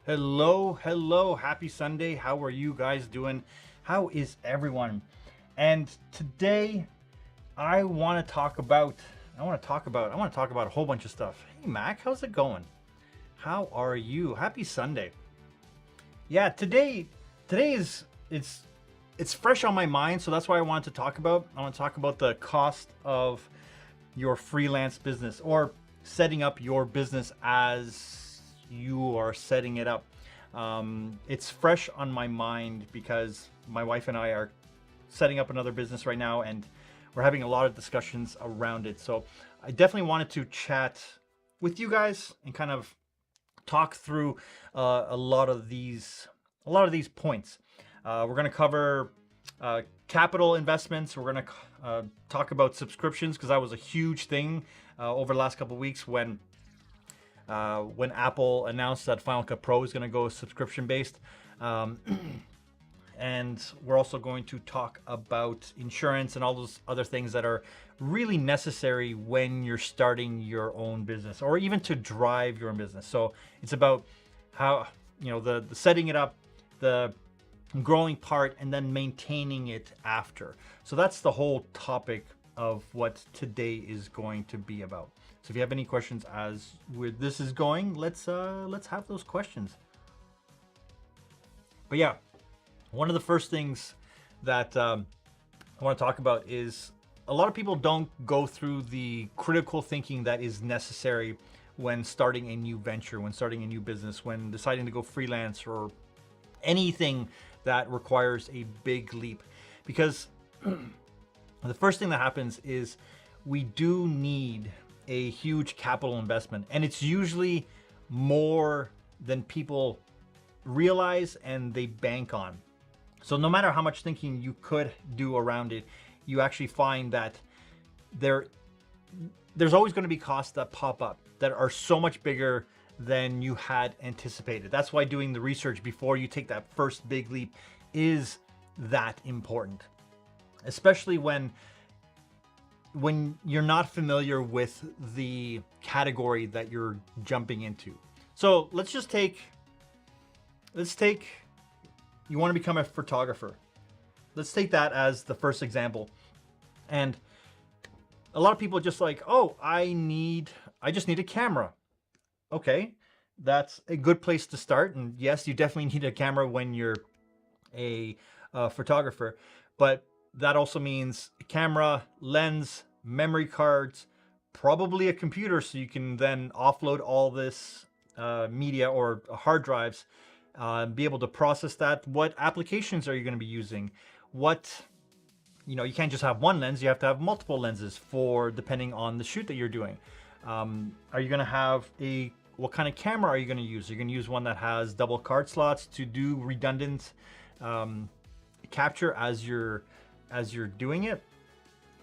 Hello, happy Sunday. How are you guys doing? How is everyone? And today I want to talk about a whole bunch of stuff. Hey Mac, how's it going? How are you? Happy Sunday. Yeah, today is it's fresh on my mind, so that's why I want to talk about. I want to talk about the cost of your freelance business, or setting up your business as you are setting it up. It's fresh on my mind because my wife and I are setting up another business right now, and we're having a lot of discussions around it. So I definitely wanted to chat with you guys and kind of talk through a lot of these points. We're going to cover capital investments. We're going to talk about subscriptions, because that was a huge thing over the last couple of weeks when Apple announced that Final Cut Pro is going to go subscription based. And we're also going to talk about insurance and all those other things that are really necessary when you're starting your own business, or even to drive your own business. So it's about how, the setting it up, the growing part, and then maintaining it after. So that's the whole topic of what today is going to be about. So if you have any questions as where this is going, let's have those questions. But yeah, one of the first things that I want to talk about is a lot of people don't go through the critical thinking that is necessary when starting a new venture, when starting a new business, when deciding to go freelance, or anything that requires a big leap. Because the first thing that happens is we do need a huge capital investment, and it's usually more than people realize and they bank on. So no matter how much thinking you could do around it, you actually find that there's always going to be costs that pop up that are so much bigger than you had anticipated. That's why doing the research before you take that first big leap is that important, especially when you're not familiar with the category that you're jumping into. So let's take you want to become a photographer. Let's take that as the first example. And a lot of people are just like, oh, I just need a camera. Okay, that's a good place to start. And yes, you definitely need a camera when you're a photographer, but that also means a camera, lens, memory cards, probably a computer, so you can then offload all this media or hard drives, be able to process that. What applications are you going to be using? You can't just have one lens, you have to have multiple lenses for depending on the shoot that you're doing. Are you going to have what kind of camera are you going to use? You're going to use one that has double card slots to do redundant capture as you're doing it.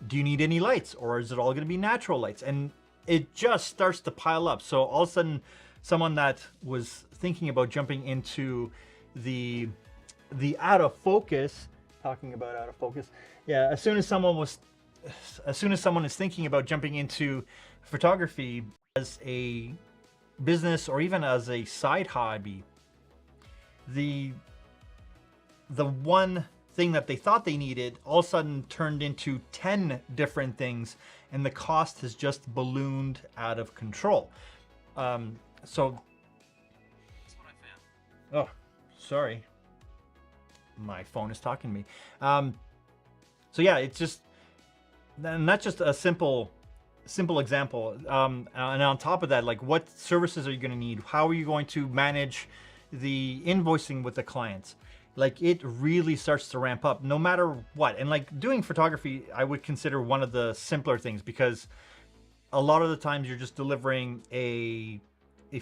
Do you need any lights, or is it all going to be natural lights? And it just starts to pile up. So all of a sudden, someone that was thinking about jumping into the out of focus, talking about out of focus, yeah, as soon as someone is thinking about jumping into photography as a business or even as a side hobby, the one thing that they thought they needed all of a sudden turned into 10 different things, and the cost has just ballooned out of control. So that's what I found. Oh, sorry. My phone is talking to me. So yeah, it's just, and that's just a simple example. And on top of that, like, what services are you going to need? How are you going to manage the invoicing with the clients? Like, it really starts to ramp up no matter what. And like, doing photography, I would consider one of the simpler things, because a lot of the times you're just delivering a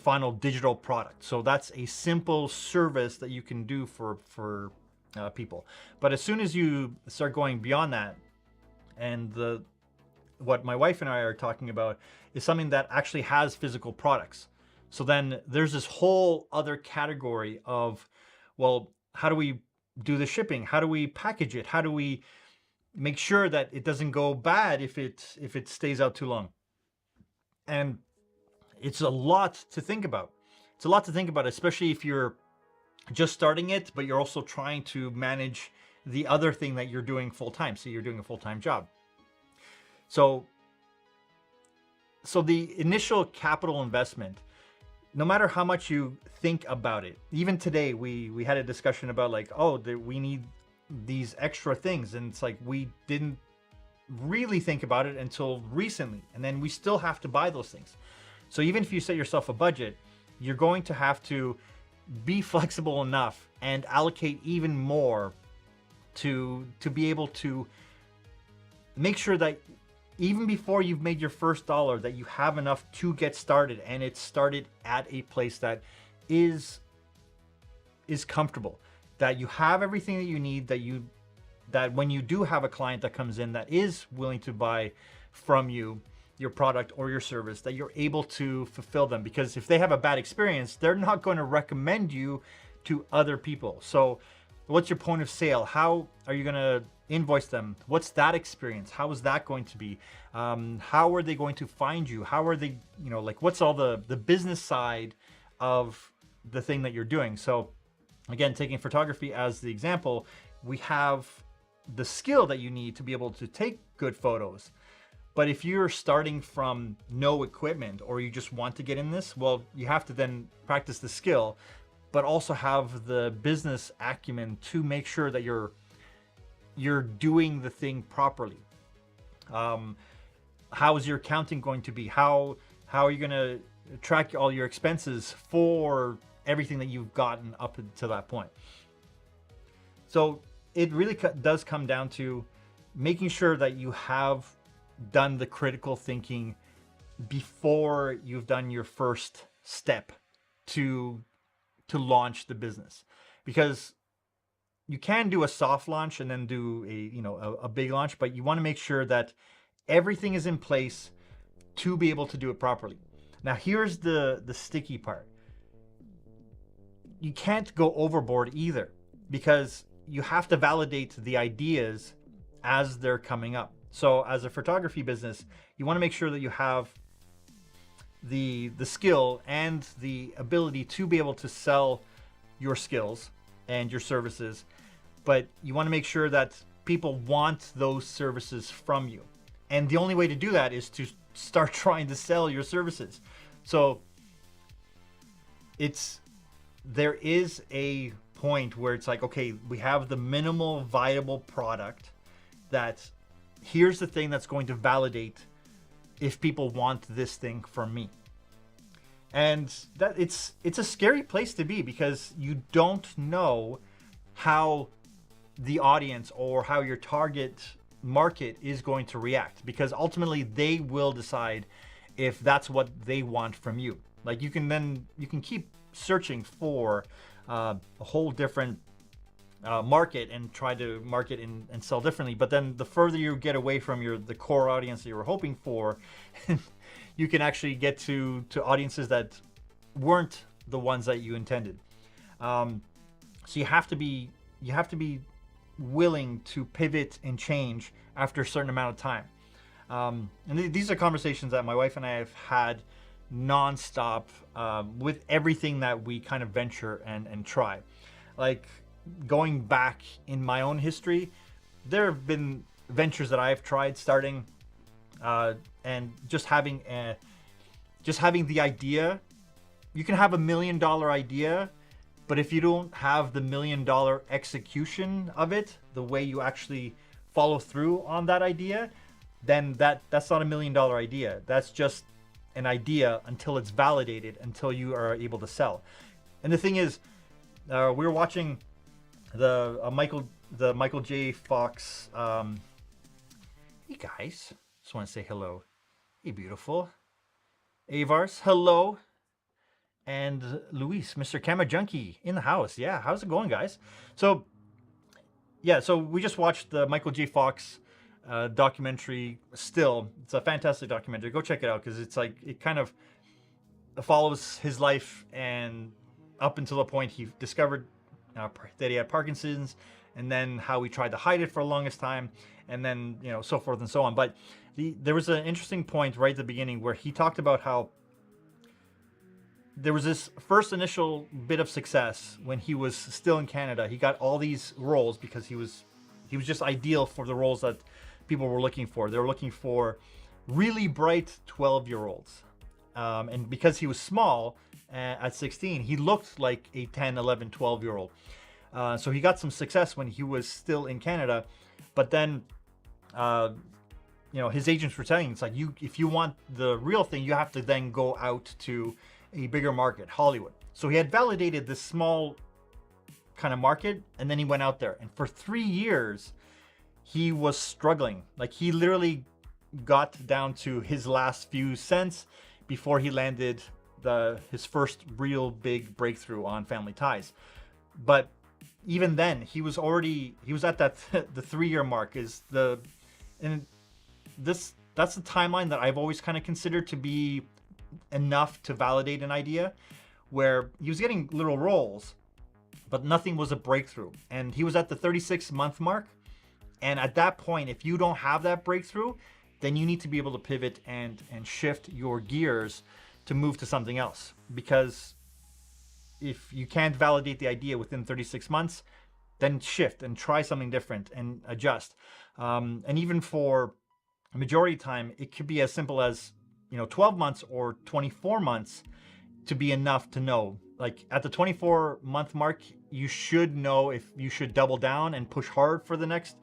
final digital product. So that's a simple service that you can do for people. But as soon as you start going beyond that, and what my wife and I are talking about is something that actually has physical products. So then there's this whole other category of, well, how do we do the shipping? How do we package it? How do we make sure that it doesn't go bad if it stays out too long? And it's a lot to think about. It's a lot to think about, especially if you're just starting it, but you're also trying to manage the other thing that you're doing full time. So you're doing a full-time job. So the initial capital investment, no matter how much you think about it, even today we had a discussion about like, oh, we need these extra things, and it's like we didn't really think about it until recently, and then we still have to buy those things. So even if you set yourself a budget, you're going to have to be flexible enough and allocate even more to be able to make sure that even before you've made your first dollar, that you have enough to get started, and it's started at a place that is comfortable, that you have everything that you need, that when you do have a client that comes in that is willing to buy from you your product or your service, that you're able to fulfill them. Because if they have a bad experience, they're not going to recommend you to other people. So what's your point of sale? How are you going to invoice them? What's that experience? How is that going to be? How are they going to find you? How are they, like, what's all the business side of the thing that you're doing? So again, taking photography as the example, we have the skill that you need to be able to take good photos. But if you're starting from no equipment, or you just want to get in this, well, you have to then practice the skill, but also have the business acumen to make sure that you're doing the thing properly. How is your accounting going to be? How are you going to track all your expenses for everything that you've gotten up to that point? So it really does come down to making sure that you have done the critical thinking before you've done your first step to launch the business. Because you can do a soft launch and then do a big launch, but you want to make sure that everything is in place to be able to do it properly. Now here's the sticky part. You can't go overboard either, because you have to validate the ideas as they're coming up. So as a photography business, you want to make sure that you have the skill and the ability to be able to sell your skills and your services, but you want to make sure that people want those services from you. And the only way to do that is to start trying to sell your services. So there is a point where it's like, okay, we have the minimal viable product, that here's the thing that's going to validate if people want this thing from me. And that it's a scary place to be, because you don't know how the audience or how your target market is going to react, because ultimately they will decide if that's what they want from you. Like you can keep searching for a whole different market and try to market and sell differently, but then the further you get away from the core audience that you were hoping for, you can actually get to audiences that weren't the ones that you intended. So you have to be willing to pivot and change after a certain amount of time. And these are conversations that my wife and I have had nonstop with everything that we kind of venture and try. Like going back in my own history, there have been ventures that I've tried starting, and just having the idea. You can have $1 million idea, but if you don't have the $1 million execution of it, the way you actually follow through on that idea, then that's not $1 million idea. That's just an idea until it's validated, until you are able to sell. And the thing is, we were watching the Michael J. Fox. Hey guys, just want to say hello. Hey, beautiful. Avars, hello. And Luis, Mr. Camera Junkie in the house. Yeah, how's it going, guys? So we just watched the Michael J. Fox documentary. Still, it's a fantastic documentary. Go check it out, because it's like, it kind of follows his life and up until the point he discovered that he had Parkinson's, and then how he tried to hide it for the longest time, and then so forth and so on. But there was an interesting point right at the beginning where he talked about how there was this first initial bit of success when he was still in Canada. He got all these roles because he was just ideal for the roles that people were looking for. They were looking for really bright 12-year-olds. And because he was small at 16, he looked like a 10, 11, 12-year-old. So he got some success when he was still in Canada. But then, his agents were telling him, it's like, if you want the real thing, you have to then go out to a bigger market, Hollywood. So he had validated this small kind of market, and then he went out there. And for 3 years, he was struggling. Like, he literally got down to his last few cents before he landed his first real big breakthrough on Family Ties. But even then, he was at that the 3-year mark. That's the timeline that I've always kind of considered to be enough to validate an idea, where he was getting little roles, but nothing was a breakthrough. And he was at the 36-month mark. And at that point, if you don't have that breakthrough, then you need to be able to pivot and shift your gears to move to something else. Because if you can't validate the idea within 36 months, then shift and try something different and adjust. And even for a majority of time, it could be as simple as 12 months or 24 months to be enough to know. Like, at the 24-month mark, you should know if you should double down and push hard for the next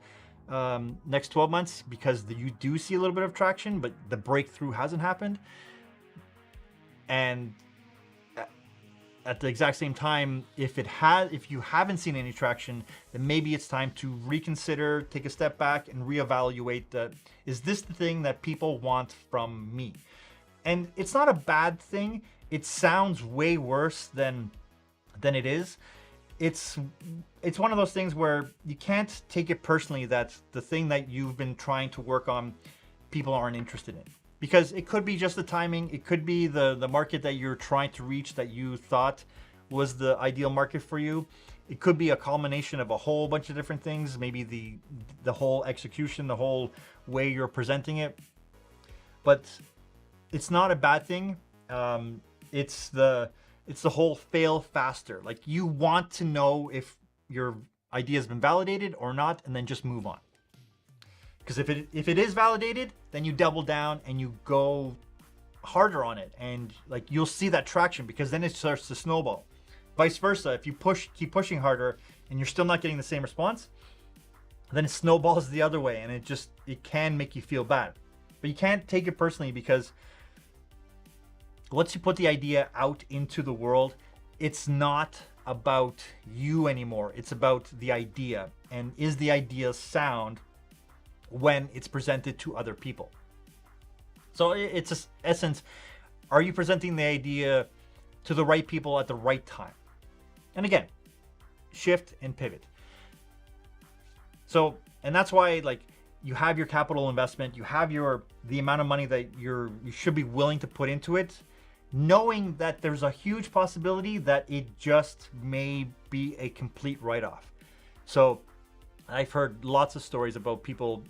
12 months, because you do see a little bit of traction, but the breakthrough hasn't happened. And at the exact same time, if you haven't seen any traction, then maybe it's time to reconsider, take a step back, and reevaluate that. Is this the thing that people want from me? And it's not a bad thing. It sounds way worse than it is. It's one of those things where you can't take it personally that the thing that you've been trying to work on, people aren't interested in. Because it could be just the timing. It could be the market that you're trying to reach that you thought was the ideal market for you. It could be a culmination of a whole bunch of different things. Maybe the whole execution, the whole way you're presenting it. But it's not a bad thing. It's the whole fail faster. Like, you want to know if your idea has been validated or not, and then just move on. Because if it is validated, then you double down and you go harder on it, and like, you'll see that traction, because then it starts to snowball. Vice versa, if you keep pushing harder and you're still not getting the same response, then it snowballs the other way, and it can make you feel bad. But you can't take it personally, because once you put the idea out into the world, it's not about you anymore. It's about the idea, and is the idea sound when it's presented to other people? So it's just essence, are you presenting the idea to the right people at the right time? And again, shift and pivot. So, and that's why, like, you have your capital investment, you have the amount of money that you should be willing to put into it, knowing that there's a huge possibility that it just may be a complete write-off. So I've heard lots of stories about people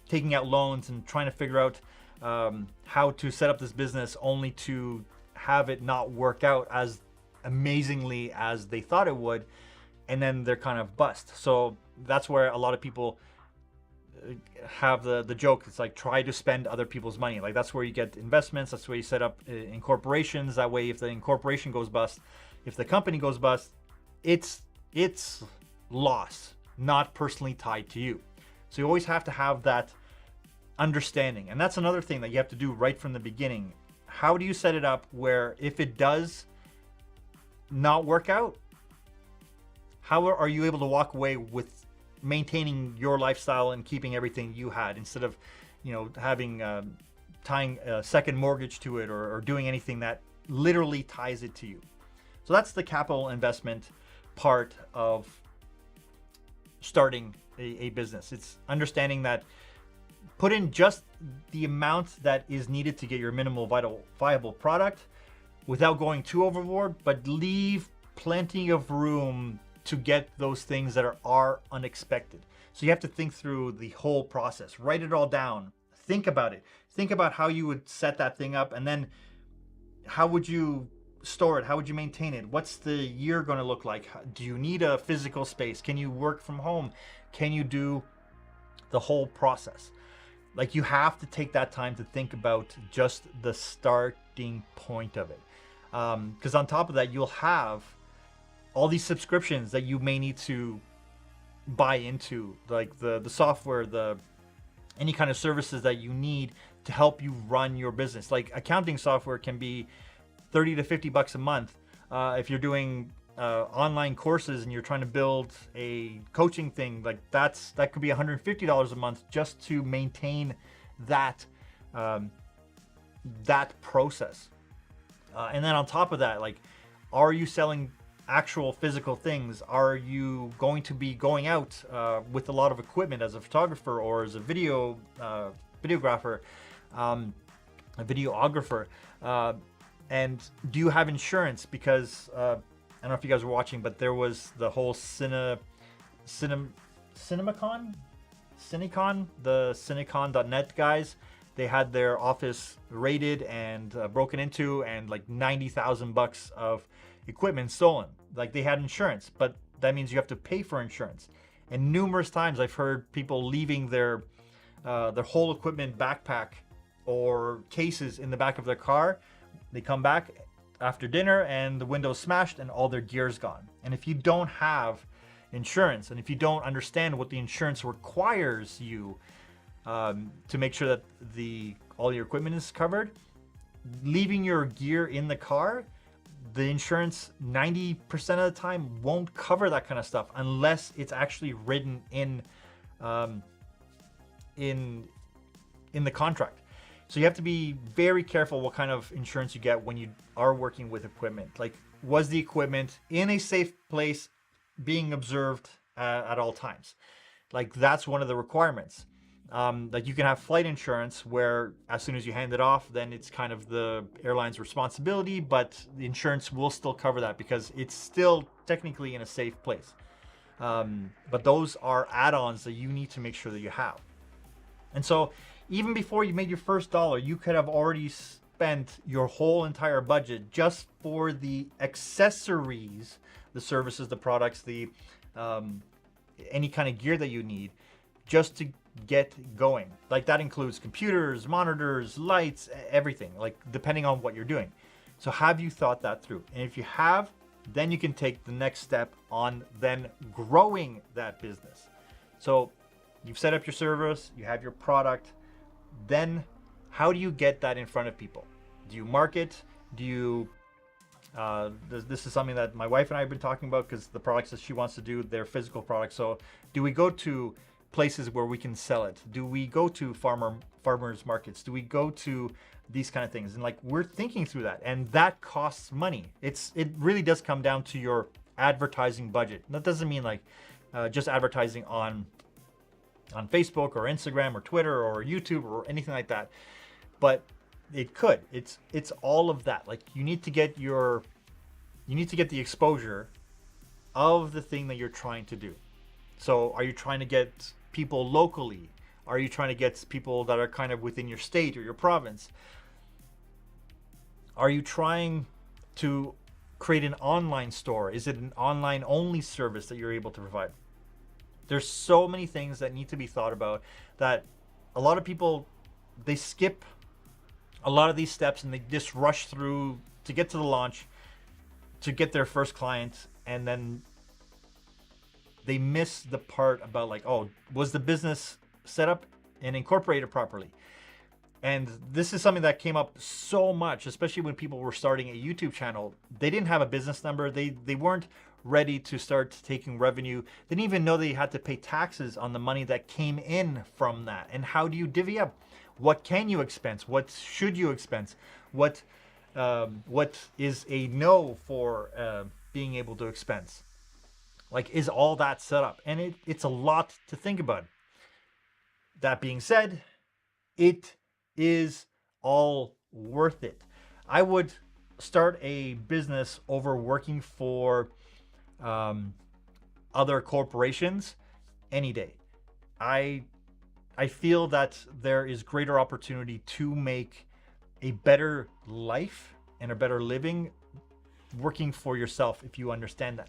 taking out loans and trying to figure out how to set up this business, only to have it not work out as amazingly as they thought it would, and then they're kind of bust. So that's where a lot of people have the joke. It's like, try to spend other people's money. Like, that's where you get investments. That's where you set up incorporations. That way, if the incorporation goes bust, if the company goes bust, it's loss, not personally tied to you. So you always have to have that understanding. And that's another thing that you have to do right from the beginning. How do you set it up where, if it does not work out, how are you able to walk away with maintaining your lifestyle and keeping everything you had, instead of having tying a second mortgage to it, or doing anything that literally ties it to you? So that's the capital investment part of starting a business. It's understanding that put in just the amount that is needed to get your minimal viable product without going too overboard, but leave plenty of room to get those things that are unexpected. So you have to think through the whole process, write it all down, think about it, think about how you would set that thing up, and then how would you store it? How would you maintain it? What's the year going to look like? Do you need a physical space? Can you work from home? Can you do the whole process? Like, you have to take that time to think about just the starting point of it. Because on top of that, you'll have all these subscriptions that you may need to buy into, like the software, any kind of services that you need to help you run your business. Like, accounting software can be 30 to 50 bucks a month. If you're doing online courses and you're trying to build a coaching thing, like that could be $150 a month just to maintain that that process. And then on top of that, like, are you selling actual physical things? Are you going to be going out with a lot of equipment as a photographer or as a videographer, a videographer? And do you have insurance? Because I don't know if you guys were watching, but there was the whole CinemaCon, the Cinecon.net guys. They had their office raided and broken into, and like 90,000 bucks of equipment stolen. Like, they had insurance, but that means you have to pay for insurance. And numerous times I've heard people leaving their whole equipment backpack or cases in the back of their car. They come back after dinner and the window's smashed and all their gear's gone. And if you don't have insurance, and if you don't understand what the insurance requires you to make sure that all your equipment is covered, leaving your gear in the car, the insurance 90% of the time won't cover that kind of stuff unless it's actually written in the contract. So you have to be very careful what kind of insurance you get when you are working with equipment. Like, was the equipment in a safe place, being observed at all times? Like, that's one of the requirements. Like, you can have flight insurance where as soon as you hand it off, then it's kind of the airline's responsibility, but the insurance will still cover that because it's still technically in a safe place. But those are add-ons that you need to make sure that you have. And so even before you made your first dollar, you could have already spent your whole entire budget just for the accessories, the services, the products, any kind of gear that you need just to get going. Like, that includes computers, monitors, lights, everything, like, depending on what you're doing. So have you thought that through? And if you have, then you can take the next step on then growing that business. So you've set up your service, you have your product. Then how do you get that in front of people? Do you market? Do you this is something that my wife and I have been talking about, because the products that she wants to do, they're physical products. So do we go to places where we can sell it? Do we go to farmers markets? Do we go to these kind of things? And like, we're thinking through that, and that costs money. It really does come down to your advertising budget. That doesn't mean like just advertising on Facebook or Instagram or Twitter or YouTube or anything like that, but it could. It's all of that. Like, you need to get the exposure of the thing that you're trying to do. So are you trying to get people locally? Are you trying to get people that are kind of within your state or your province? Are you trying to create an online store? Is it an online only service that you're able to provide? There's so many things that need to be thought about that a lot of people, they skip a lot of these steps and they just rush through to get to the launch, to get their first client, and then they miss the part about like, oh, was the business set up and incorporated properly? And this is something that came up so much, especially when people were starting a YouTube channel. They didn't have a business number. They weren't ready to start taking revenue. They didn't even know they had to pay taxes on the money that came in from that. And how do you divvy up? What can you expense? What should you expense? What is a no for being able to expense? Like, is all that set up? And it's a lot to think about. That being said, it is all worth it. I would start a business over working for other corporations any day. I feel that there is greater opportunity to make a better life and a better living working for yourself if you understand that.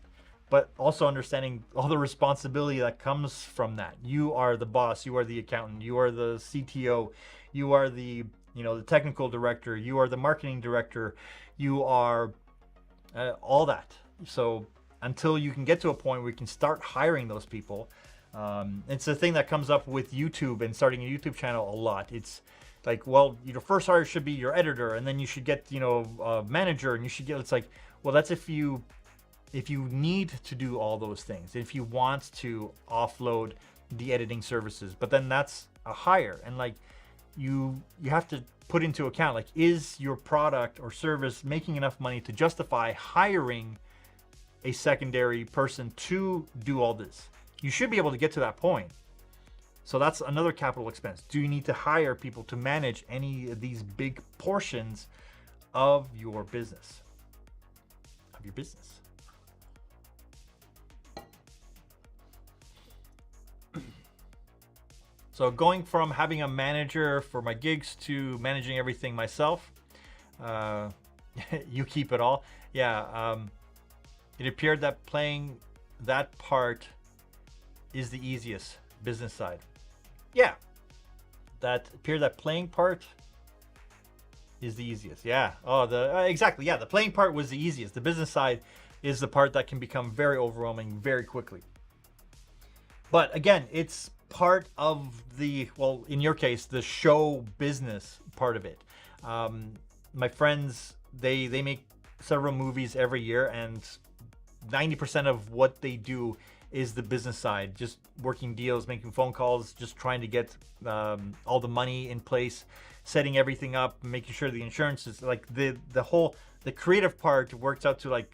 But also understanding all the responsibility that comes from that. You are the boss, you are the accountant, you are the CTO, you are the the technical director, you are the marketing director, you are all that. So until you can get to a point where you can start hiring those people, it's a thing that comes up with YouTube and starting a YouTube channel a lot. It's like, well, your first hire should be your editor, and then you should get a manager, and you should get. It's like, well, that's if you need to do all those things, if you want to offload the editing services, but then that's a hire, and like you have to put into account, like, is your product or service making enough money to justify hiring a secondary person to do all this? You should be able to get to that point. So that's another capital expense. Do you need to hire people to manage any of these big portions of your business? So going from having a manager for my gigs to managing everything myself, you keep it all. Yeah, it appeared that playing that part is the easiest business side. Yeah, that appeared that playing part is the easiest. Yeah. Oh, exactly. Yeah, the playing part was the easiest. The business side is the part that can become very overwhelming very quickly. But again, it's part of the, well, in your case, the show business part of it. My friends, they make several movies every year, and 90% of what they do is the business side, just working deals, making phone calls, just trying to get all the money in place, setting everything up, making sure the insurance is like the creative part works out to like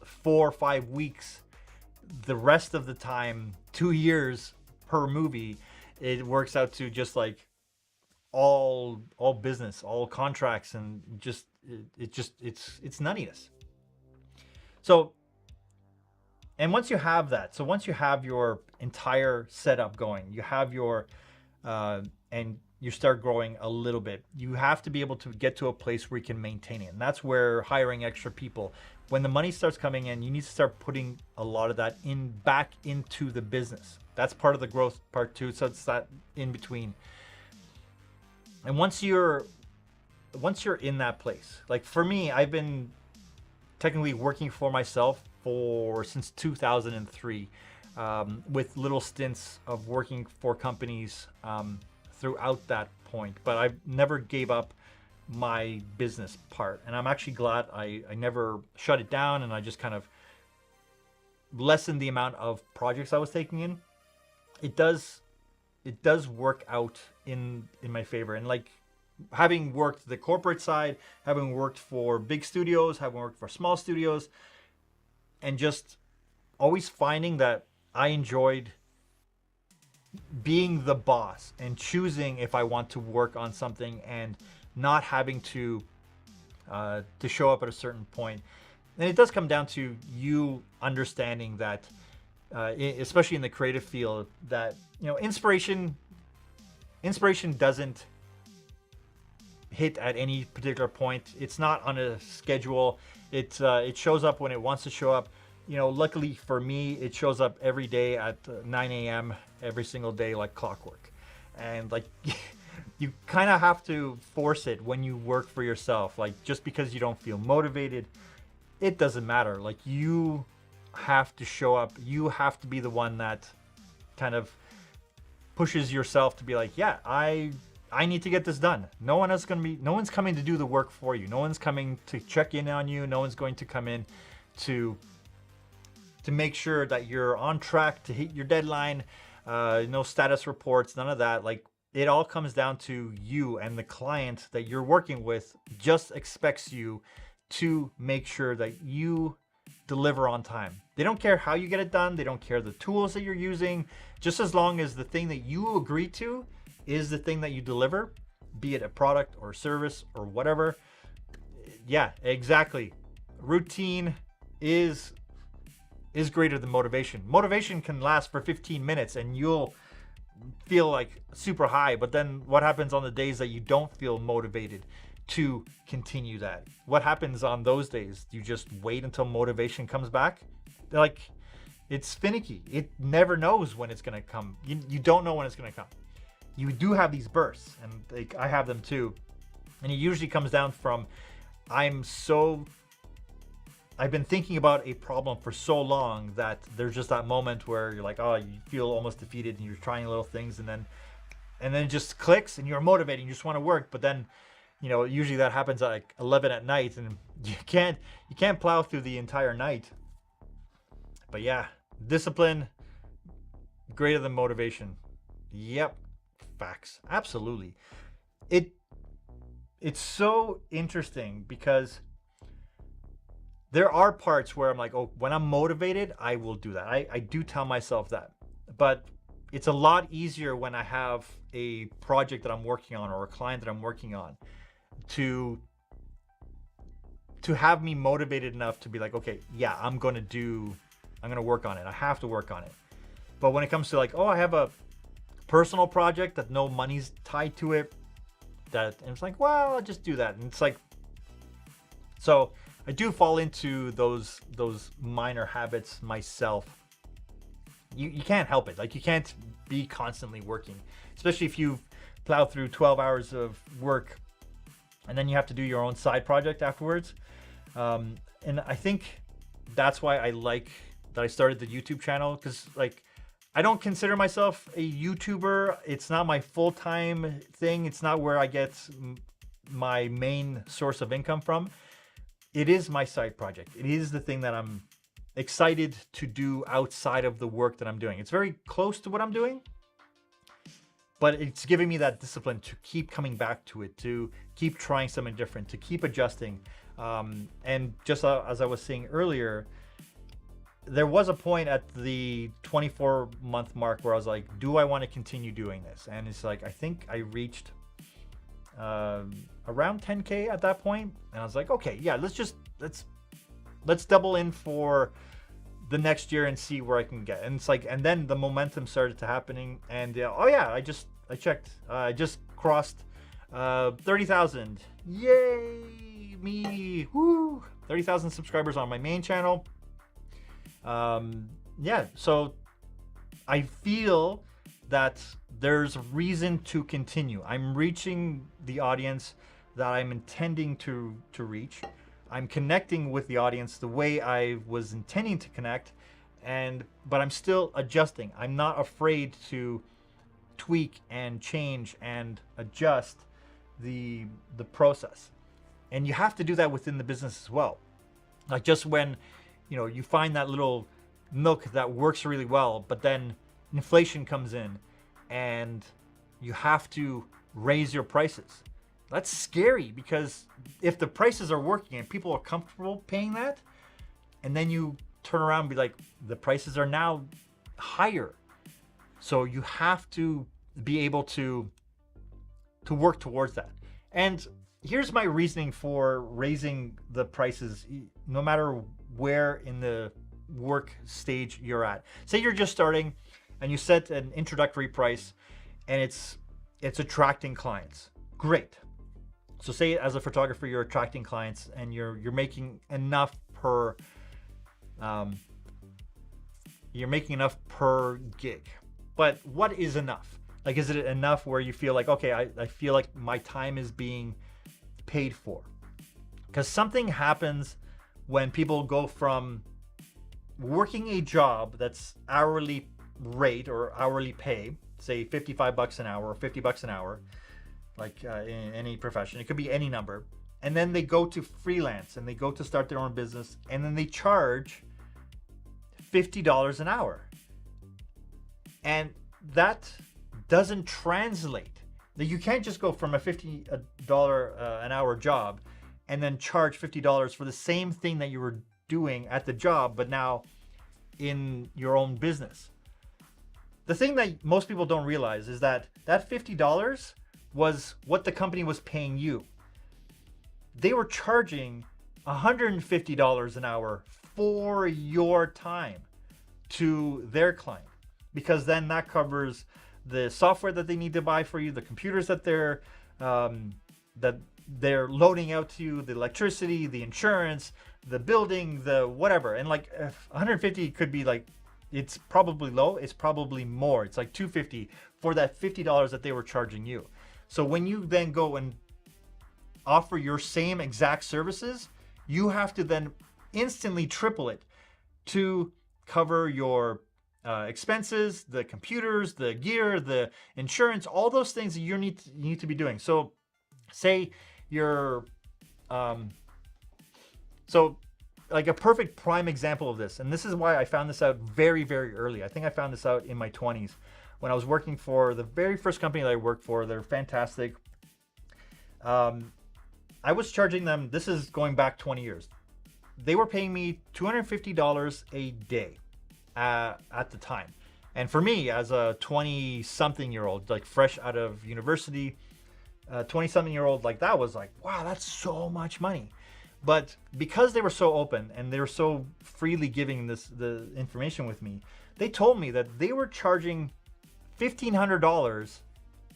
4 or 5 weeks. The rest of the time, 2 years per movie, it works out to just like all business, all contracts, and just it's nuttiness. So, and once you have that, so once you have your entire setup going, you have your and you start growing a little bit, you have to be able to get to a place where you can maintain it. And that's where hiring extra people, when the money starts coming in, you need to start putting a lot of that back into the business. That's part of the growth part too. So it's that in between. And once you're in that place, like for me, I've been technically working for myself since 2003, with little stints of working for companies throughout that point. But I never gave up my business part, and I'm actually glad I never shut it down, and I just kind of lessened the amount of projects I was taking in. It does work out in my favor. And like, having worked the corporate side, having worked for big studios, having worked for small studios, and just always finding that I enjoyed being the boss and choosing if I want to work on something and not having to show up at a certain point. And it does come down to you understanding that, especially in the creative field, that inspiration doesn't hit at any particular point. It's not on a schedule. It shows up when it wants to show up. Luckily for me, it shows up every day at 9 a.m. every single day, like clockwork. And like, you kind of have to force it when you work for yourself. Like, just because you don't feel motivated, it doesn't matter. Like, you have to show up. You have to be the one that kind of pushes yourself to be like, yeah, I need to get this done. No one's coming to do the work for you. No one's coming to check in on you. No one's going to come in to make sure that you're on track to hit your deadline. No status reports, none of that. Like, it all comes down to you, and the client that you're working with just expects you to make sure that you deliver on time. They don't care how you get it done. They don't care the tools that you're using. Just as long as the thing that you agree to is the thing that you deliver, be it a product or service or whatever. Yeah, exactly. Routine is greater than motivation. Motivation can last for 15 minutes and you'll feel like super high, but then what happens on the days that you don't feel motivated to continue that. What happens on those days? You just wait until motivation comes back? Like, it's finicky. It never knows when it's going to come. You don't know when it's going to come. You do have these bursts, and I have them too. And it usually comes down from, I've been thinking about a problem for so long that there's just that moment where you're like, oh, you feel almost defeated and you're trying little things, and then it just clicks and you're motivated, you just want to work. But then, usually that happens at like 11 at night, and you can't plow through the entire night. But yeah, discipline greater than motivation. Yep, facts. Absolutely. It's so interesting because there are parts where I'm like, oh, when I'm motivated, I will do that. I do tell myself that. But it's a lot easier when I have a project that I'm working on or a client that I'm working on to have me motivated enough to be like, okay, yeah, I'm going to work on it. I have to work on it. But when it comes to like, oh, I have a personal project that no money's tied to it, and it's like, well, I'll just do that. And it's like, so I do fall into those minor habits myself. You can't help it. Like, you can't be constantly working, especially if you've plowed through 12 hours of work and then you have to do your own side project afterwards. And I think that's why I like that I started the YouTube channel, because like, I don't consider myself a YouTuber. It's not my full-time thing. It's not where I get my main source of income from. It is my side project. It is the thing that I'm excited to do outside of the work that I'm doing. It's very close to what I'm doing, but it's giving me that discipline to keep coming back to it, to keep trying something different, to keep adjusting. And just as I was saying earlier, there was a point at the 24-month mark where I was like, do I want to continue doing this? And it's like, I think I reached around 10K at that point. And I was like, okay, yeah, let's double in for the next year and see where I can get. And it's like, and then the momentum started to happening. And oh yeah, I checked. I just crossed 30,000. Yay, me. Woo. 30,000 subscribers on my main channel. Yeah, so I feel that there's reason to continue. I'm reaching the audience that I'm intending to reach. I'm connecting with the audience the way I was intending to connect, but I'm still adjusting. I'm not afraid to tweak and change and adjust the process. And you have to do that within the business as well. Like, just when you find that little milk that works really well, but then inflation comes in and you have to raise your prices. That's scary, because if the prices are working and people are comfortable paying that, and then you turn around and be like, the prices are now higher. So you have to be able to work towards that. And here's my reasoning for raising the prices, no matter where in the work stage you're at. Say you're just starting and you set an introductory price and it's attracting clients. Great. So say as a photographer, you're attracting clients and you're making enough per gig. But what is enough? Like, is it enough where you feel like, okay, I feel like my time is being paid for? Because something happens when people go from working a job that's hourly rate or hourly pay, say $55 an hour or $50 an hour, like in any profession, it could be any number. And then they go to freelance and they go to start their own business, and then they charge $50 an hour. And that doesn't translate. You can't just go from a $50 an hour job and then charge $50 for the same thing that you were doing at the job, but now in your own business. The thing that most people don't realize is that $50 was what the company was paying you. They were charging $150 an hour for your time to their client, because then that covers the software that they need to buy for you, the computers that they're loading out to you the electricity, the insurance, the building, the whatever. And like 150 could be like, it's probably low, it's probably more. It's like 250 for that $50 that they were charging you. So when you then go and offer your same exact services, you have to then instantly triple it to cover your expenses, the computers, the gear, the insurance, all those things that you need to be doing. So say you're so like a perfect prime example of this, and this is why I found this out very, very early. I think I found this out in my 20s when I was working for the very first company that I worked for. They're fantastic. I was charging them, this is going back 20 years. They were paying me $250 a day at the time. And for me, as a 20-something-year-old, like fresh out of university, 20-something-year-old, like that was like, wow, that's so much money. But because they were so open and they were so freely giving the information with me, they told me that they were charging $1,500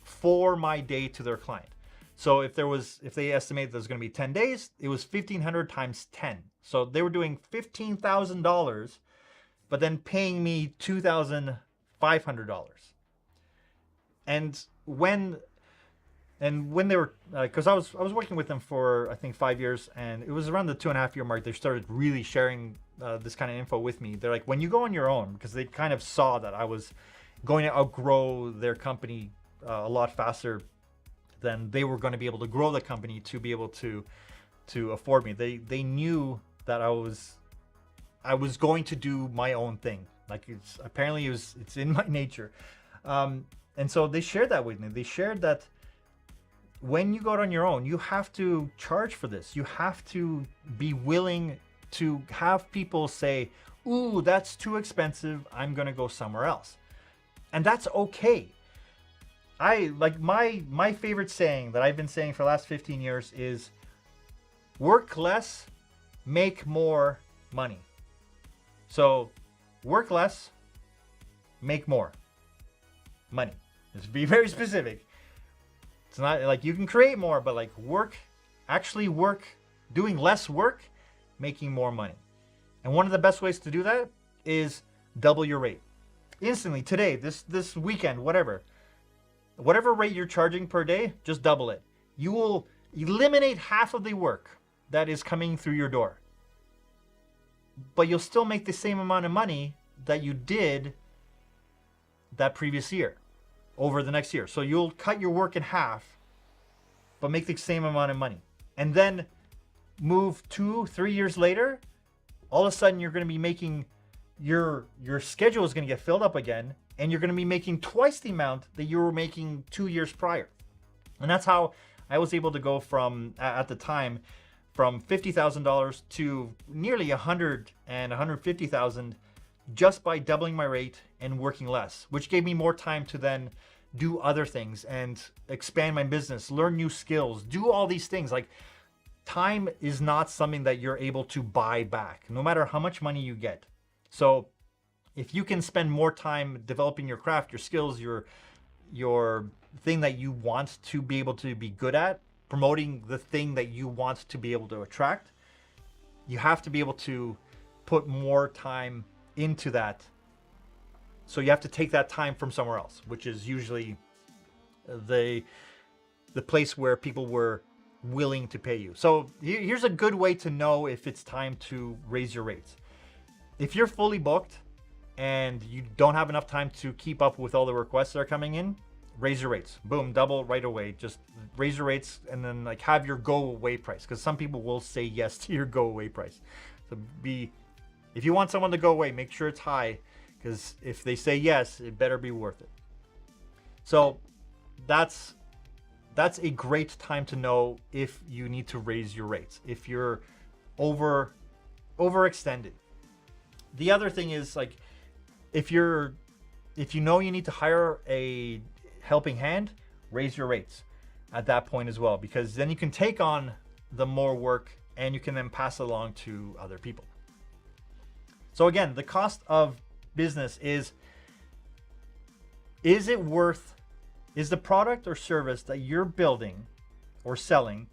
for my day to their client. So if they estimated there's going to be 10 days, it was 1,500 times 10. So they were doing $15,000, but then paying me $2,500. And when they were, because I was working with them for I think 5 years, and it was around the 2.5 year mark they started really sharing this kind of info with me. They're like, when you go on your own, because they kind of saw that I was going to outgrow their company a lot faster than they were going to be able to grow the company to be able to afford me. They knew that I was going to do my own thing. Like it's in my nature. And so they shared that with me. They shared that when you go out on your own, you have to charge for this. You have to be willing to have people say, ooh, that's too expensive, I'm going to go somewhere else. And that's okay. I like my favorite saying that I've been saying for the last 15 years is work less, make more money. So work less, make more money. Just be very specific. It's not like you can create more, but like actually work, doing less work, making more money. And one of the best ways to do that is double your rate. Instantly, today, this weekend, whatever rate you're charging per day, just double it. You will eliminate half of the work that is coming through your door. But you'll still make the same amount of money that you did that previous year over the next year. So you'll cut your work in half, but make the same amount of money. And then move 2-3 years later, all of a sudden you're going to be making your schedule is going to get filled up again, and you're going to be making twice the amount that you were making 2 years prior. And that's how I was able to go from, at the time, from $50,000 to nearly $100,000 and $150,000 just by doubling my rate and working less, which gave me more time to then do other things and expand my business, learn new skills, do all these things. Like, time is not something that you're able to buy back, no matter how much money you get. So if you can spend more time developing your craft, your skills, your thing that you want to be able to be good at, promoting the thing that you want to be able to attract, you have to be able to put more time into that. So you have to take that time from somewhere else, which is usually the place where people were willing to pay you. So here's a good way to know if it's time to raise your rates. If you're fully booked and you don't have enough time to keep up with all the requests that are coming in, raise your rates. Boom, double right away. Just raise your rates and then like have your go away price, because some people will say yes to your go away price. So if you want someone to go away, make sure it's high, because if they say yes, it better be worth it. So that's a great time to know if you need to raise your rates, if you're overextended. The other thing is, like, if you know you need to hire a helping hand, raise your rates at that point as well, because then you can take on the more work and you can then pass it along to other people. So again, the cost of business is the product or service that you're building or selling,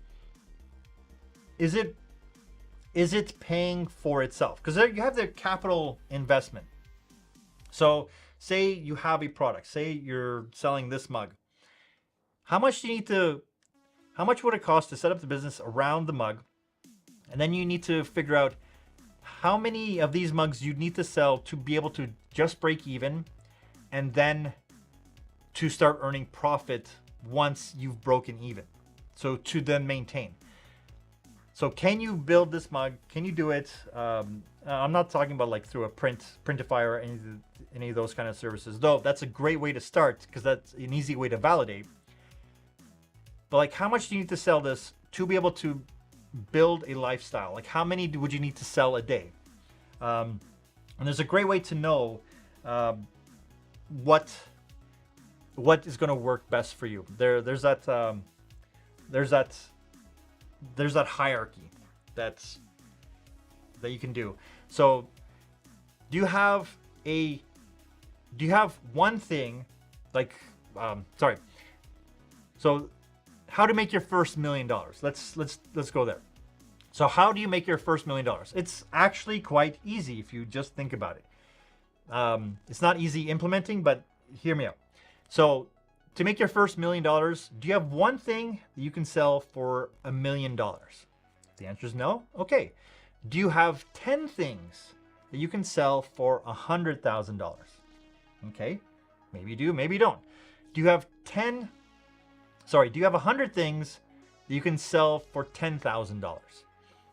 is it paying for itself? Because you have the capital investment. So say you have a product, say you're selling this mug. How much would it cost to set up the business around the mug? And then you need to figure out how many of these mugs you need to sell to be able to just break even, and then to start earning profit once you've broken even. So to then maintain. So can you build this mug? Can you do it? I'm not talking about like through a printify or any of those kind of services, though that's a great way to start because that's an easy way to validate. But like, how much do you need to sell this to be able to build a lifestyle? Like, how many would you need to sell a day? And there's a great way to know what is going to work best for you. There's that hierarchy that you can do. So do you have one thing like so how to make your first $1 million? Let's go there. So how do you make your first $1 million? It's actually quite easy if you just think about it. It's not easy implementing, but hear me out. So to make your first $1 million, do you have one thing that you can sell for $1 million? The answer is no. Okay. Do you have 10 things that you can sell for $100,000? Okay. Maybe you do, maybe you don't. Do you have 100 things that you can sell for $10,000?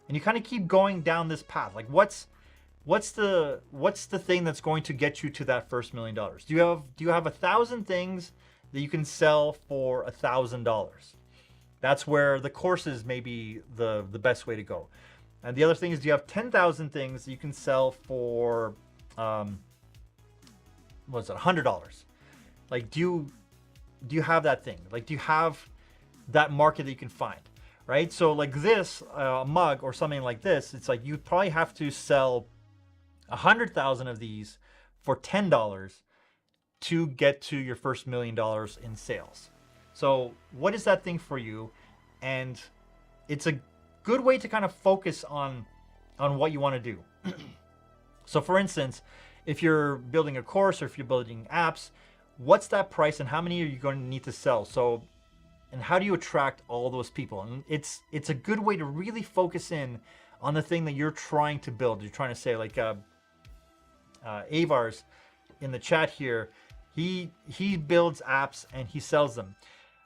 And you kind of keep going down this path. Like what's the thing that's going to get you to that first $1 million? Do you have 1,000 things that you can sell for $1,000? That's where the courses may be the best way to go. And the other thing is, do you have 10,000 things that you can sell for $100? Like, do you have that thing? Like, do you have that market that you can find? Right? So like this mug or something like this, it's like you probably have to sell 100,000 of these for $10 to get to your first $1 million in sales. So what is that thing for you? And it's a good way to kind of focus on what you want to do. So for instance, if you're building a course or if you're building apps, what's that price and how many are you going to need to sell? So, and how do you attract all those people? And it's a good way to really focus in on the thing that you're trying to build. You're trying to say, like Avars in the chat here, he builds apps and he sells them.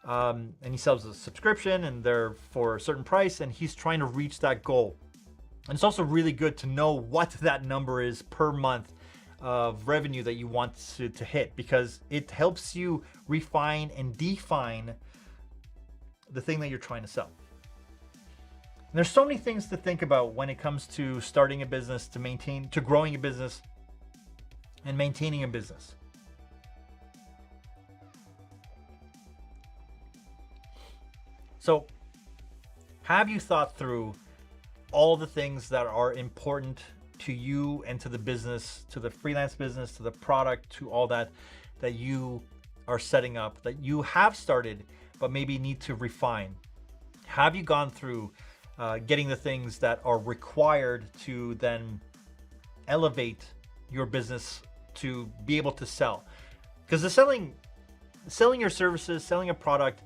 And he sells a subscription and they're for a certain price, and he's trying to reach that goal. And it's also really good to know what that number is per month of revenue that you want to hit, because it helps you refine and define the thing that you're trying to sell. And there's so many things to think about when it comes to starting a business, to growing a business and maintaining a business. So, have you thought through all the things that are important to you and to the business, to the freelance business, to the product, to all that you are setting up, that you have started, but maybe need to refine? Have you gone through getting the things that are required to then elevate your business to be able to sell? Because the selling your services, selling a product,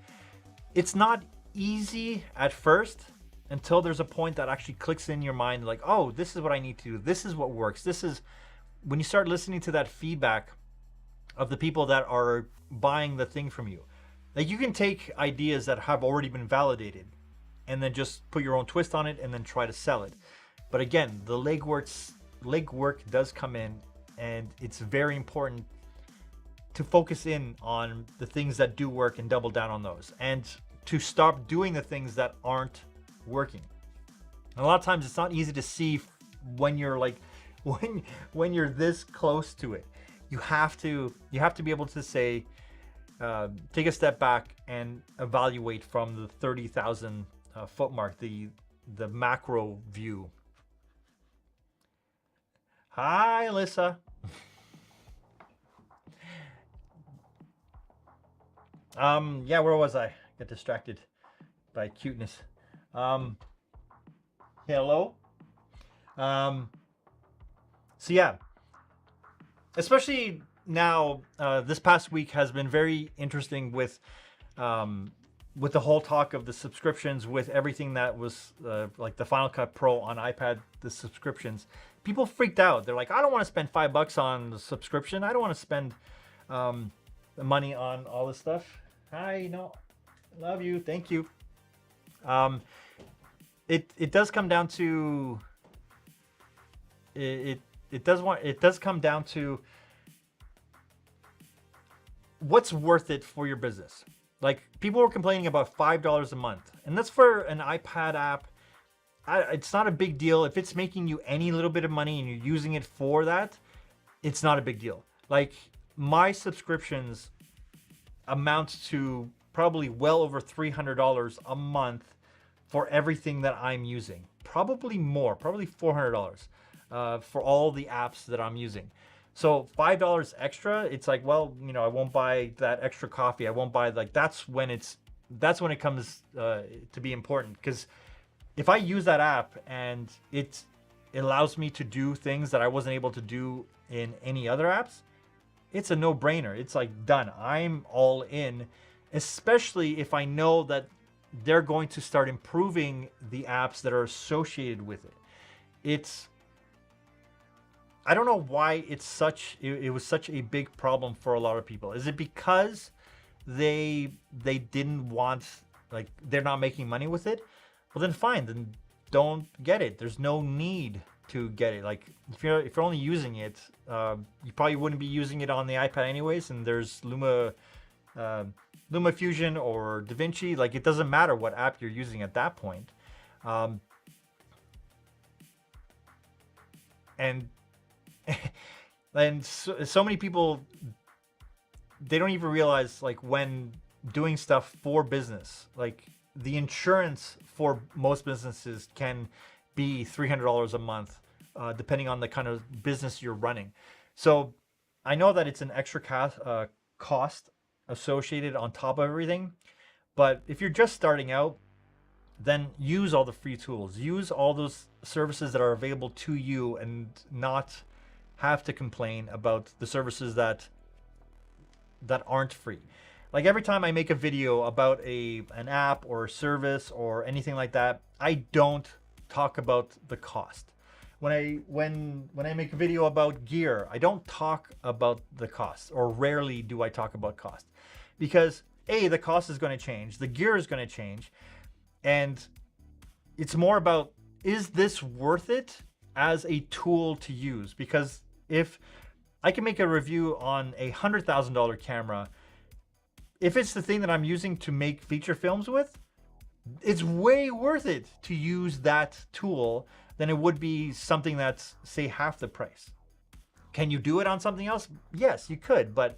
it's not easy at first until there's a point that actually clicks in your mind, like, oh, this is what I need to do. This is what works. This is when you start listening to that feedback of the people that are buying the thing from you. Like, you can take ideas that have already been validated and then just put your own twist on it and then try to sell it. But again, the legwork does come in, and it's very important to focus in on the things that do work and double down on those, and to stop doing the things that aren't working. And a lot of times it's not easy to see when you're like, when you're this close to it. You have to be able to say, take a step back and evaluate from the 30,000 foot mark, the macro view. Hi, Alyssa. Yeah, where was I? Get distracted by cuteness. Hello. So yeah, especially now, this past week has been very interesting with the whole talk of the subscriptions, with everything that was like the Final Cut Pro on iPad, the subscriptions. People freaked out. They're like, I don't want to spend $5 on the subscription. I don't want to spend money on all this stuff. Hi, no, love you, thank you. It does come down to it does come down to what's worth it for your business. Like, people were complaining about $5 a month, and that's for an iPad app. It's not a big deal. If it's making you any little bit of money and you're using it for that, it's not a big deal. Like, my subscriptions amount to probably well over $300 a month for everything that I'm using. Probably more, probably $400 for all the apps that I'm using. So $5 extra, it's like, well, you know, I won't buy that extra coffee. I won't buy, like, that's when it comes to be important. Because if I use that app and it allows me to do things that I wasn't able to do in any other apps, it's a no-brainer. It's like, done. I'm all in, especially if I know that they're going to start improving the apps that are associated with it. I don't know why it was such a big problem for a lot of people. Is it because they didn't want, like, they're not making money with it? Well, then fine, then don't get it. There's no need to get it. Like, if you're only using it, you probably wouldn't be using it on the iPad anyways, and there's Luma Fusion or DaVinci. Like, it doesn't matter what app you're using at that point. And so many people, they don't even realize, like, when doing stuff for business, like, the insurance for most businesses can be $300 a month, depending on the kind of business you're running. So I know that it's an extra cost associated on top of everything, but if you're just starting out, then use all the free tools. Use all those services that are available to you, and not have to complain about the services that aren't free. Like, every time I make a video about an app or a service or anything like that, I don't talk about the cost. When I make a video about gear, I don't talk about the cost, or rarely do I talk about cost, because the cost is going to change, the gear is going to change, and it's more about, is this worth it as a tool to use? Because if I can make a review on a $100,000 camera, if it's the thing that I'm using to make feature films with, it's way worth it to use that tool than it would be something that's, say, half the price. Can you do it on something else? Yes, you could, but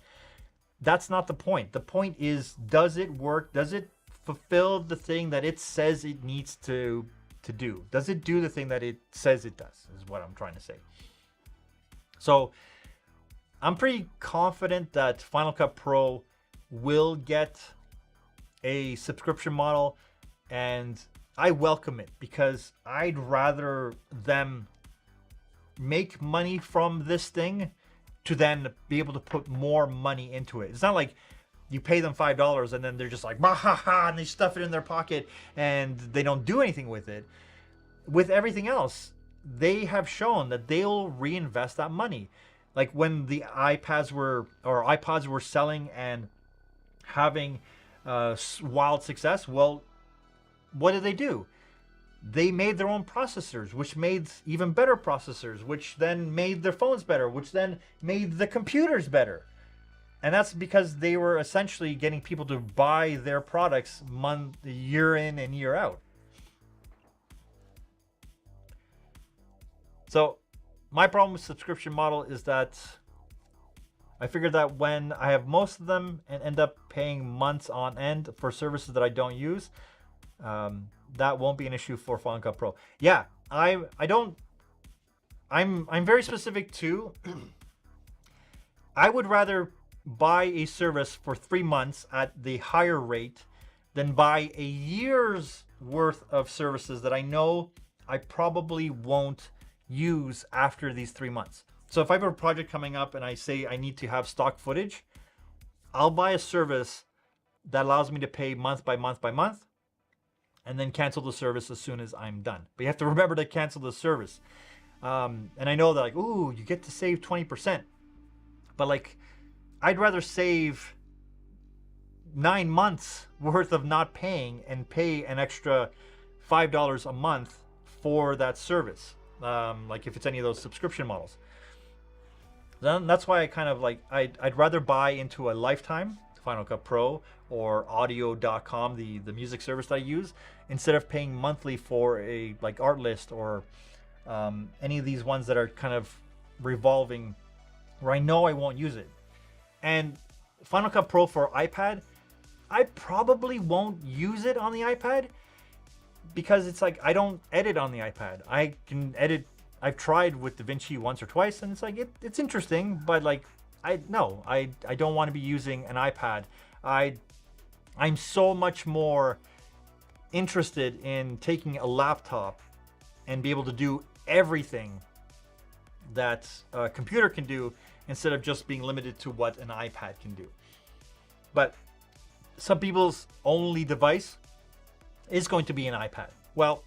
that's not the point. The point is, does it work? Does it fulfill the thing that it says it needs to do? Does it do the thing that it says it does, is what I'm trying to say. So I'm pretty confident that Final Cut Pro will get a subscription model, and I welcome it, because I'd rather them make money from this thing to then be able to put more money into it. It's not like you pay them $5 and then they're just like, bah, ha, ha, and they stuff it in their pocket and they don't do anything with it. With everything else, they have shown that they'll reinvest that money. Like, when the iPods were selling and having wild success, well, what did they do? They made their own processors, which made even better processors, which then made their phones better, which then made the computers better. And that's because they were essentially getting people to buy their products year in and year out. So my problem with subscription model is that I figured that when I have most of them and end up paying months on end for services that I don't use, that won't be an issue for Final Cut Pro. Yeah, I'm very specific too. I would rather buy a service for 3 months at the higher rate than buy a year's worth of services that I know I probably won't use after these 3 months. So if I have a project coming up and I say I need to have stock footage, I'll buy a service that allows me to pay month by month by month, and then cancel the service as soon as I'm done. But you have to remember to cancel the service. And I know that, like, ooh, you get to save 20%. But like, I'd rather save 9 months worth of not paying and pay an extra $5 a month for that service. Like if it's any of those subscription models. Then that's why I kind of like, I'd rather buy into a lifetime, Final Cut Pro or audio.com, the music service that I use, instead of paying monthly for a like Artlist or any of these ones that are kind of revolving where I know I won't use it. And Final Cut Pro for iPad, I probably won't use it on the iPad because it's like I don't edit on the iPad. I can edit. I've tried with DaVinci once or twice, and it's like it's interesting, but like I don't want to be using an iPad. I'm so much more interested in taking a laptop and be able to do everything that a computer can do instead of just being limited to what an iPad can do. But some people's only device is going to be an iPad. Well,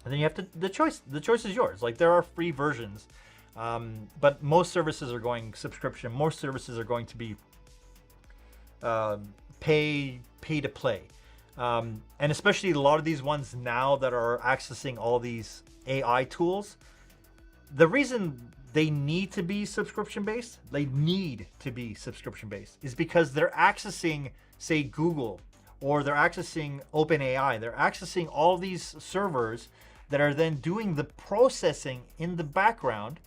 and then you have to, the choice is yours. Like there are free versions, but most services are going subscription. Most services are going to be pay to play. And especially a lot of these ones now that are accessing all these AI tools, the reason they need to be subscription based, is because they're accessing, say, Google, or they're accessing OpenAI. They're accessing all these servers that are then doing the processing in the background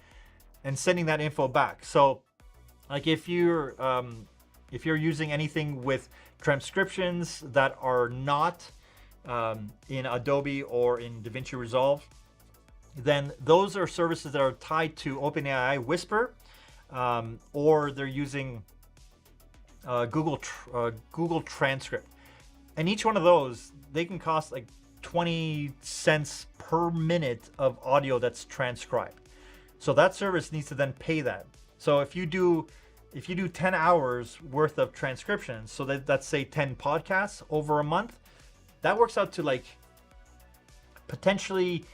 and sending that info back. So like if you're using anything with transcriptions that are not in Adobe or in DaVinci Resolve, then those are services that are tied to OpenAI Whisper, or they're using Google Transcript. And each one of those, they can cost like 20 cents per minute of audio that's transcribed. So that service needs to then pay that. So if you do 10 hours worth of transcription, so that's say 10 podcasts over a month, that works out to like potentially,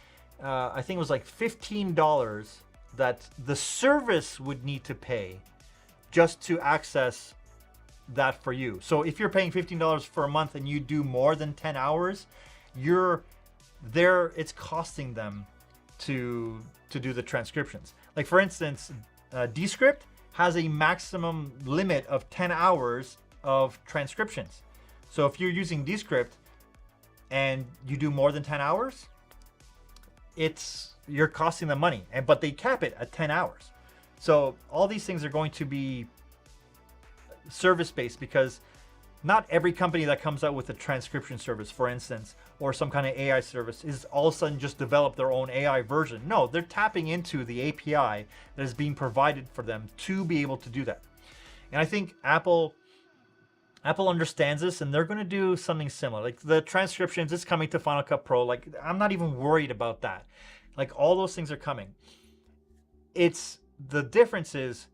I think it was like $15 that the service would need to pay just to access that for you. So if you're paying $15 for a month and you do more than 10 hours, it's costing them to do the transcriptions. Like for instance, Descript has a maximum limit of 10 hours of transcriptions. So if you're using Descript and you do more than 10 hours, you're costing them money, but they cap it at 10 hours. So all these things are going to be service-based, because not every company that comes out with a transcription service, for instance, or some kind of AI service is all of a sudden just develop their own AI version. No, they're tapping into the API that is being provided for them to be able to do that. And I think Apple understands this, and they're going to do something similar. Like the transcriptions, it's coming to Final Cut Pro. Like I'm not even worried about that. Like all those things are coming. The difference is,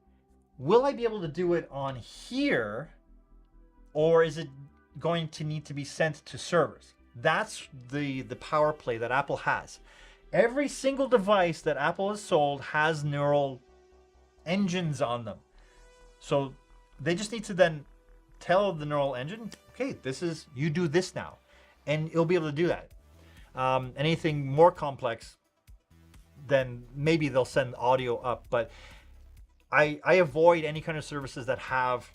will I be able to do it on here, or is it going to need to be sent to servers? That's the power play that Apple has. Every single device that Apple has sold has neural engines on them. So they just need to then tell the neural engine, okay, you do this now, and it'll be able to do that. Anything more complex, then maybe they'll send audio up, but I avoid any kind of services that have,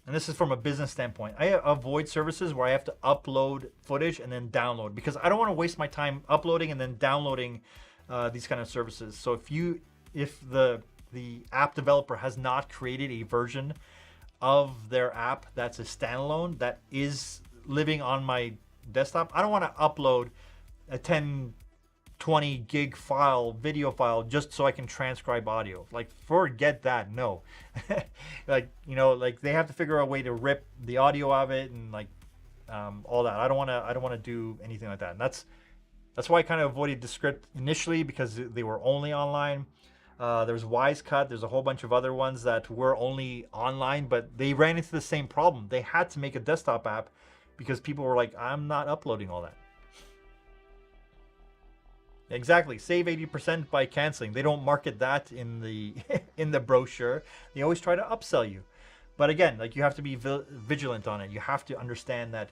and this is from a business standpoint, I avoid services where I have to upload footage and then download, because I don't want to waste my time uploading and then downloading these kind of services. So if the app developer has not created a version of their app that's a standalone that is living on my desktop, I don't want to upload a 20 gig video file just so I can transcribe audio. Like, forget that. No. Like they have to figure out a way to rip the audio of it and like all that. I don't want to do anything like that. And That's why I kind of avoided Descript initially, because they were only online. There's Wisecut. There's a whole bunch of other ones that were only online, but they ran into the same problem. They had to make a desktop app because people were like, I'm not uploading all that. Exactly. Save 80% by canceling. They don't market that in the in the brochure. They always try to upsell you. But again, like, you have to be vigilant on it. You have to understand that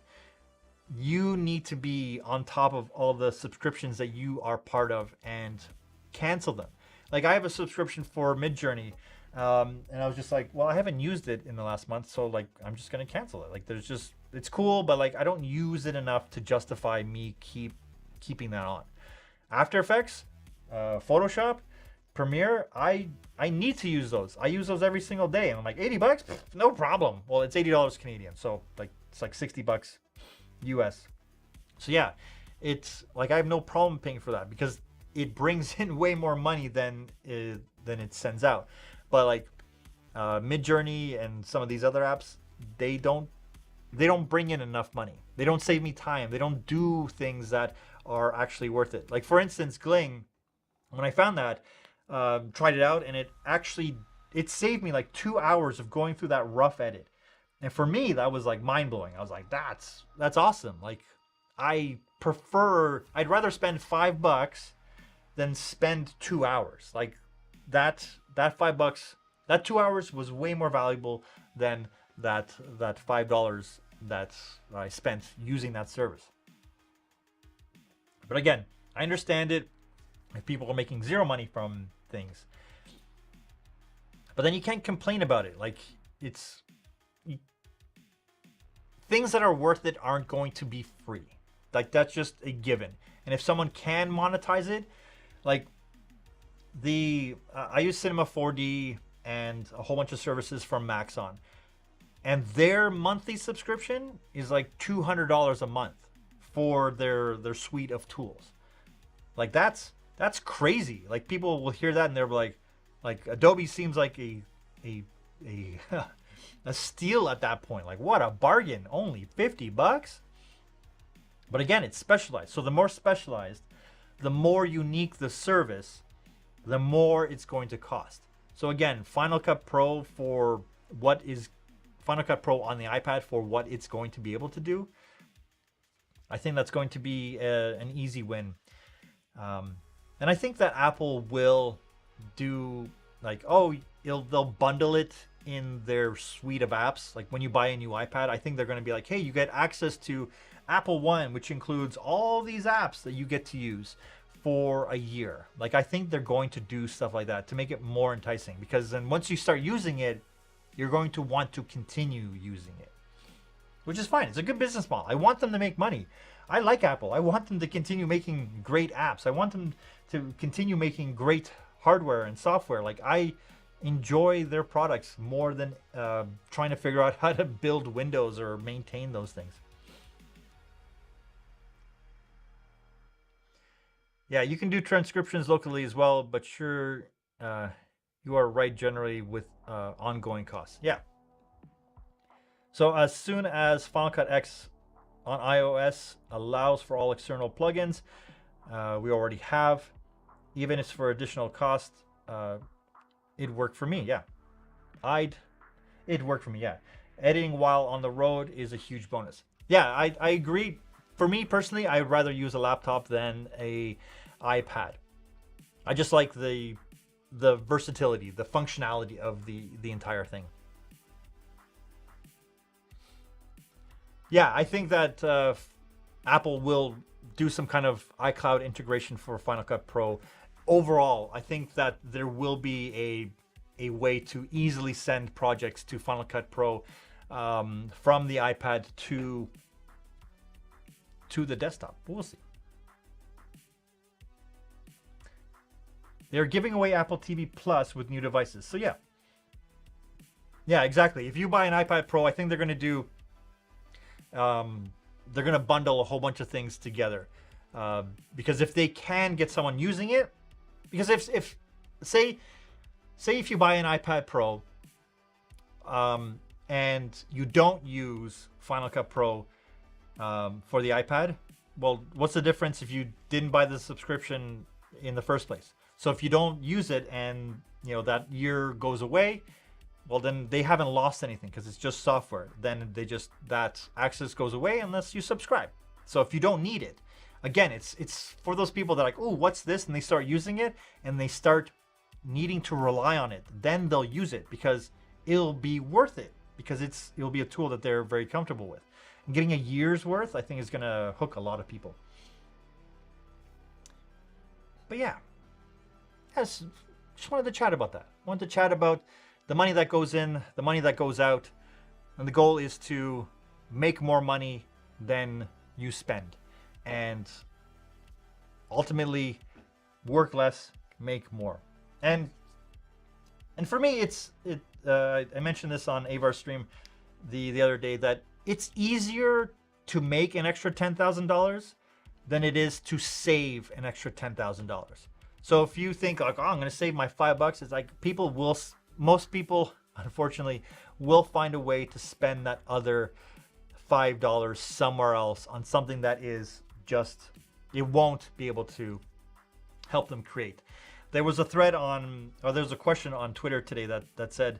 you need to be on top of all the subscriptions that you are part of and cancel them. Like, I have a subscription for Midjourney, and I was just like, well, I haven't used it in the last month, so like, I'm just gonna cancel it. Like, there's just, it's cool, but like, I don't use it enough to justify me keeping that on. After Effects, Photoshop, Premiere, I need to use those. I use those every single day, and I'm like, $80? No problem. Well, it's $80 Canadian, so like, it's like $60 US. So yeah, it's like, I have no problem paying for that because it brings in way more money than it sends out. But like, Midjourney and some of these other apps, they don't bring in enough money. They don't save me time. They don't do things that are actually worth it. Like, for instance, Gling, when I found that, tried it out, and it saved me like 2 hours of going through that rough edit. And for me, that was like mind-blowing. I was like, that's awesome. Like, I'd rather spend $5 than spend 2 hours. Like, that $5, that 2 hours was way more valuable than that $5 that I spent using that service. But again, I understand it if people are making zero money from things. But then you can't complain about it. Like, things that are worth it aren't going to be free. Like, that's just a given. And if someone can monetize it, like, I use Cinema 4D and a whole bunch of services from Maxon, and their monthly subscription is like $200 a month for their suite of tools. Like, that's crazy. Like, people will hear that and they're like Adobe seems like a a steal at that point. Like, what a bargain. Only $50. But again, it's specialized. So the more specialized, the more unique the service, the more it's going to cost. So again, Final Cut Pro on the iPad for what it's going to be able to do, I think that's going to be an easy win. And I think that Apple will do, like, they'll bundle it in their suite of apps. Like, when you buy a new iPad, I think they're going to be like, hey, you get access to Apple One, which includes all these apps that you get to use for a year. Like, I think they're going to do stuff like that to make it more enticing, because then once you start using it, you're going to want to continue using it, which is fine. It's a good business model. I want them to make money. I like Apple. I want them to continue making great apps. I want them to continue making great hardware and software. Like, I enjoy their products more than trying to figure out how to build Windows or maintain those things. Yeah, you can do transcriptions locally as well, but sure, you are right generally with ongoing costs. Yeah. So as soon as Final Cut X on iOS allows for all external plugins, we already have, even if it's for additional cost, it worked for me. Yeah, it worked for me. Yeah, editing while on the road is a huge bonus. Yeah, I agree. For me personally, I'd rather use a laptop than a iPad. I just like the versatility, the functionality of the entire thing. Yeah, I think that Apple will do some kind of iCloud integration for Final Cut Pro. Overall, I think that there will be a way to easily send projects to Final Cut Pro from the iPad to the desktop. We'll see. They're giving away Apple TV Plus with new devices. So yeah. Yeah, exactly. If you buy an iPad Pro, I think they're going to do... they're going to bundle a whole bunch of things together. Because if they can get someone using it... Because if say if you buy an iPad Pro and you don't use Final Cut Pro for the iPad, well, what's the difference if you didn't buy the subscription in the first place? So if you don't use it and that year goes away, well, then they haven't lost anything because it's just software. Then that access goes away unless you subscribe. So if you don't need it, again, it's for those people that are like, oh, what's this? And they start using it and they start needing to rely on it. Then they'll use it because it'll be worth it, because it'll be a tool that they're very comfortable with. And getting a year's worth, I think, is gonna hook a lot of people. But yeah, just wanted to chat about that. Wanted to chat about the money that goes in, the money that goes out, and the goal is to make more money than you spend, and ultimately work less, make more. And for me, I mentioned this on Avar's stream the other day, that it's easier to make an extra $10,000 than it is to save an extra $10,000. So if you think like, oh, I'm going to save my $5, it's like most people, unfortunately, will find a way to spend that other $5 somewhere else on something that is just, it won't be able to help them create. There was a thread there was a question on Twitter today that said,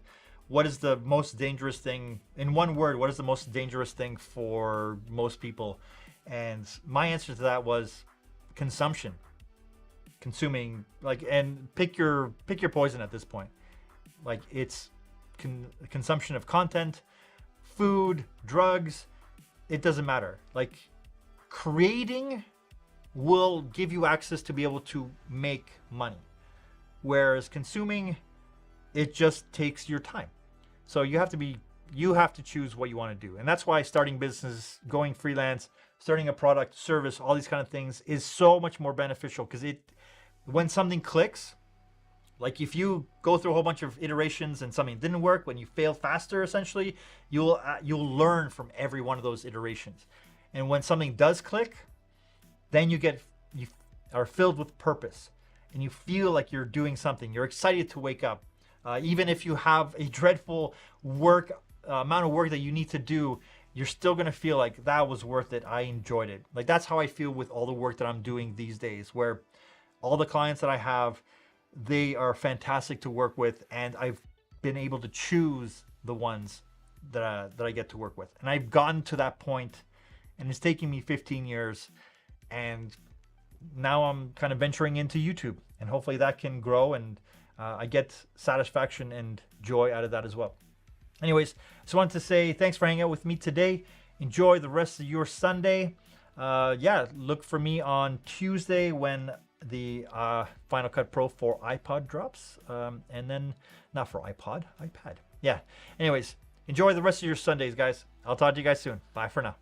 what is the most dangerous thing, in one word, what is the most dangerous thing for most people? And my answer to that was consumption. Consuming, and pick your poison at this point. It's consumption of content, food, drugs, it doesn't matter. Creating will give you access to be able to make money, whereas consuming, it just takes your time. So you have to choose what you want to do. And that's why starting business, going freelance, starting a product, service, all these kind of things is so much more beneficial, because when something clicks, if you go through a whole bunch of iterations and something didn't work, when you fail faster, essentially, you'll learn from every one of those iterations. And when something does click, then you are filled with purpose, and you feel like you're doing something. You're excited to wake up. Even if you have a dreadful amount of work that you need to do, you're still going to feel like that was worth it. I enjoyed it. That's how I feel with all the work that I'm doing these days, where all the clients that I have, they are fantastic to work with, and I've been able to choose the ones that I get to work with. And I've gotten to that point, and it's taking me 15 years, and now I'm kind of venturing into YouTube, and hopefully that can grow, and I get satisfaction and joy out of that as well. Anyways, just wanted to say thanks for hanging out with me today. Enjoy the rest of your Sunday. Look for me on Tuesday when the Final Cut Pro for iPod drops, and then not for iPad. Yeah. Anyways, enjoy the rest of your Sundays, guys. I'll talk to you guys soon. Bye for now.